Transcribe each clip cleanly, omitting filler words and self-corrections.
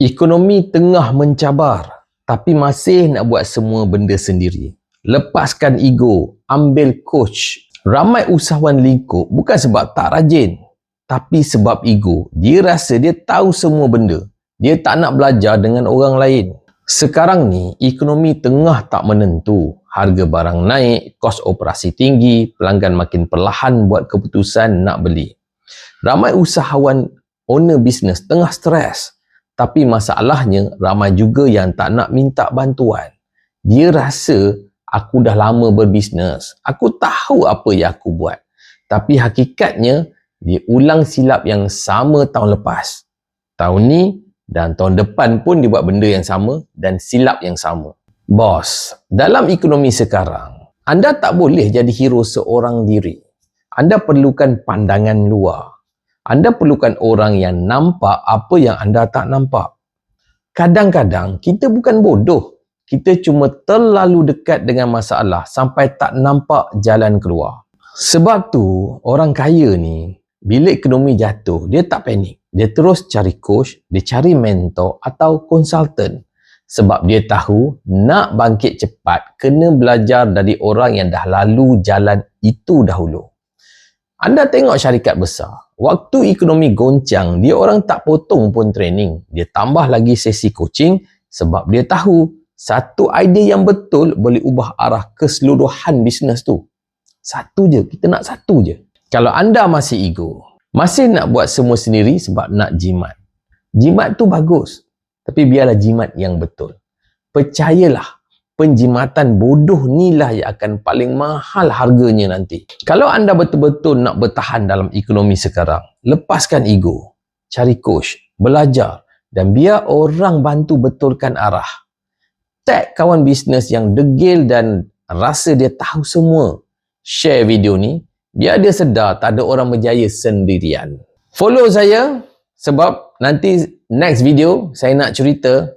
Ekonomi tengah mencabar, tapi masih nak buat semua benda sendiri. Lepaskan ego, ambil coach. Ramai usahawan lingkup bukan sebab tak rajin, tapi sebab ego. Dia rasa dia tahu semua benda. Dia tak nak belajar dengan orang lain. Sekarang ni, ekonomi tengah tak menentu. Harga barang naik, kos operasi tinggi, pelanggan makin perlahan buat keputusan nak beli. Ramai usahawan owner bisnes tengah stres. Tapi masalahnya, ramai juga yang tak nak minta bantuan. Dia rasa, aku dah lama berbisnes. Aku tahu apa yang aku buat. Tapi hakikatnya, dia ulang silap yang sama tahun lepas. Tahun ni dan tahun depan pun dia buat benda yang sama dan silap yang sama. Bos, dalam ekonomi sekarang, anda tak boleh jadi hero seorang diri. Anda perlukan pandangan luar. Anda perlukan orang yang nampak apa yang anda tak nampak. Kadang-kadang kita bukan bodoh. Kita cuma terlalu dekat dengan masalah sampai tak nampak jalan keluar. Sebab tu, orang kaya ni, bila ekonomi jatuh, dia tak panik. Dia terus cari coach, dia cari mentor atau konsultan. Sebab dia tahu, nak bangkit cepat, kena belajar dari orang yang dah lalu jalan itu dahulu. Anda tengok syarikat besar, waktu ekonomi goncang, dia orang tak potong pun training. Dia tambah lagi sesi coaching sebab dia tahu satu idea yang betul boleh ubah arah keseluruhan bisnes tu. Satu je, kita nak satu je. Kalau anda masih ego, masih nak buat semua sendiri sebab nak jimat. Jimat tu bagus, tapi biarlah jimat yang betul. Percayalah, penjimatan bodoh inilah yang akan paling mahal harganya nanti. Kalau anda betul-betul nak bertahan dalam ekonomi sekarang, lepaskan ego, cari coach, belajar dan biar orang bantu betulkan arah. Tag kawan bisnes yang degil dan rasa dia tahu semua. Share video ni, biar dia sedar tak ada orang berjaya sendirian. Follow saya sebab nanti next video saya nak cerita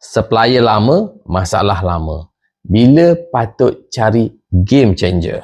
supplier lama, masalah lama. Bila patut cari game changer.